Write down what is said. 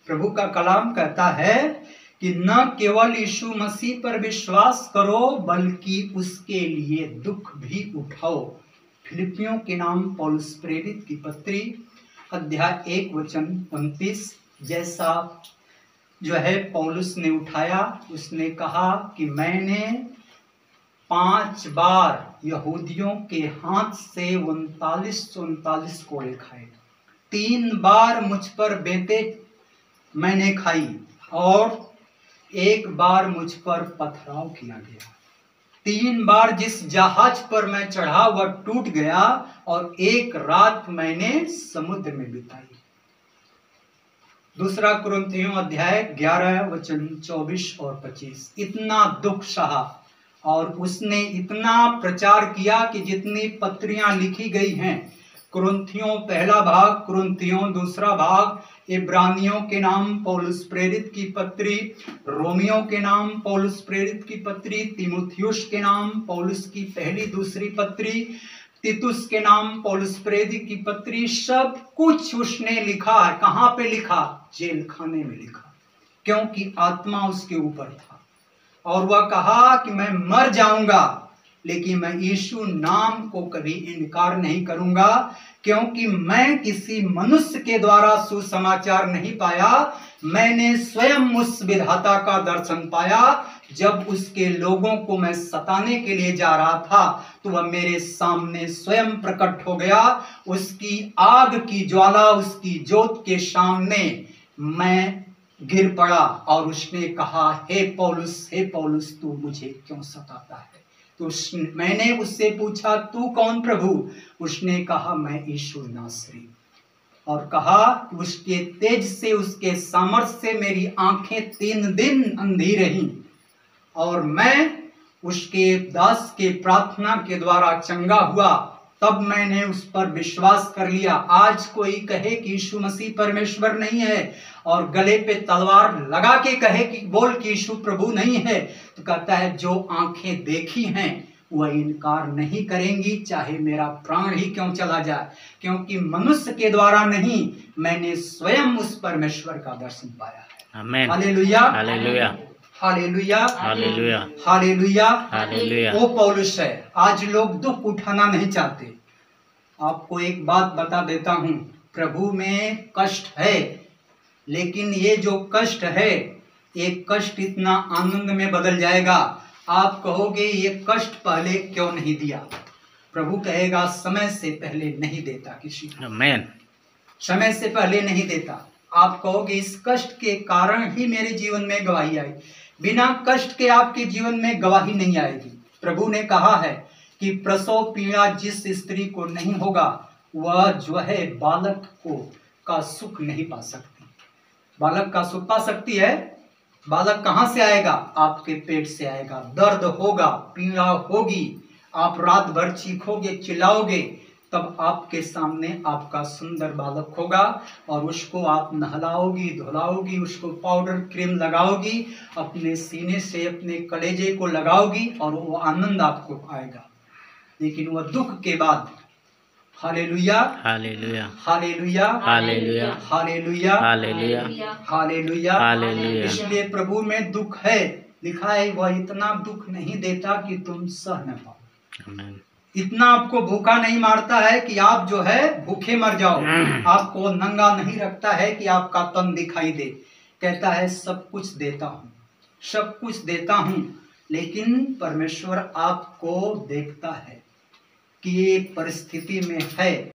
प्रभु का कलाम कहता है कि न केवल यीशु मसीह पर विश्वास करो बल्कि उसके लिए दुख भी उठाओ। फिलिपियों के नाम पौलुस प्रेरित की पत्री अध्याय 1 वचन 29। जैसा जो है पौलुस ने उठाया, उसने कहा कि मैंने 5 बार यहूदियों के हाथ से 39 कोड़े खाए, 3 बार मुझ पर बेंते मैंने खाई और 1 बार मुझ पर पथराव किया गया। 3 बार जिस जहाज पर मैं चढ़ा वह टूट गया और 1 रात मैंने समुद्र में बिताई। दूसरा कुरिन्थियों अध्याय 11 वचन 24 और 25। इतना दुख सहा और उसने इतना प्रचार किया कि जितनी पत्रियां लिखी गई हैं, कुरिन्थियों पहला भाग, कुरिन्थियों दूसरा भाग, इब्रानियों के नाम पौलुस प्रेरित की पत्री, रोमियों के नाम पौलुस प्रेरित की पत्री, तीमुथियुस के नाम पौलुस की पहली दूसरी पत्री, तीतुस के नाम पौलुस प्रेरित की पत्री, सब कुछ उसने लिखा है। कहां पे लिखा? जेल खाने में लिखा, क्योंकि आत्मा उसके ऊपर था और वह कहा कि मैं मर जाऊंगा लेकिन मैं यीशु नाम को कभी इनकार नहीं करूंगा, क्योंकि मैं किसी मनुष्य के द्वारा सुसमाचार नहीं पाया, मैंने स्वयं उस विधाता का दर्शन पाया। जब उसके लोगों को मैं सताने के लिए जा रहा था तो वह मेरे सामने स्वयं प्रकट हो गया। उसकी आग की ज्वाला, उसकी जोत के सामने मैं गिर पड़ा और उसने कहा, हे पौलुस तू मुझे क्यों सताता है? तो मैंने उससे पूछा, तू कौन प्रभु? उसने कहा, मैं यीशु नासरी। और कहा, उसके तेज से, उसके सामर्थ्य से मेरी आंखें 3 दिन अंधी रहीं और मैं उसके दास के प्रार्थना के द्वारा चंगा हुआ। तब मैंने उस पर विश्वास कर लिया। आज कोई कहे कि यीशु मसीह परमेश्वर नहीं है और गले पे तलवार लगा के कहे कि बोल कि यीशु प्रभु नहीं है, तो कहता है जो आंखें देखी हैं वह इनकार नहीं करेंगी, चाहे मेरा प्राण ही क्यों चला जाए, क्योंकि मनुष्य के द्वारा नहीं, मैंने स्वयं उस परमेश्वर का दर्शन पाया है। आमीन। Hallelujah, hallelujah, hallelujah, hallelujah, hallelujah, hallelujah. वो पौलुस है। आज लोग दुख उठाना नहीं चाहते। आपको एक बात बता देता हूं, प्रभु में कष्ट है, लेकिन ये जो कष्ट है, एक कष्ट इतना आनंद में बदल जाएगा। आप कहोगे ये कष्ट पहले क्यों नहीं दिया? प्रभु कहेगा समय से पहले नहीं देता किसी को। आमीन। समय से पहले नहीं देता। आप कहोगे इस कष्ट के कारण ही मेरे जीवन में गवाही आई। बिना कष्ट के आपके जीवन में गवाही नहीं आएगी। प्रभु ने कहा है कि प्रसव पीड़ा जिस स्त्री को नहीं होगा वह जो है बालक को का सुख नहीं पा सकती। बालक का सुख पा सकती है? बालक कहां से आएगा? आपके पेट से आएगा। दर्द होगा, पीड़ा होगी, आप रात भर चीखोगे, चिल्लाओगे, तब आपके सामने आपका सुंदर बालक होगा और उसको आप नहलाओगी, धुलाओगी, उसको पाउडर क्रीम लगाओगी, अपने सीने से अपने कलेजे को लगाओगी और वो आनंद आपको आएगा। लेकिन वह दुख के बाद, hallelujah, hallelujah, hallelujah, hallelujah, hallelujah, hallelujah, hallelujah, hallelujah. इसलिए प्रभु में दुख है। लिखा है वह इतना दुख नहीं देता कि तुम सह न पाओ। आमीन। इतना आपको भूखा नहीं मारता है कि आप जो है भूखे मर जाओ। आपको नंगा नहीं रखता है कि आपका तन दिखाई दे। कहता है सब कुछ देता हूँ, सब कुछ देता हूँ, लेकिन परमेश्वर आपको देखता है कि ये परिस्थिति में है।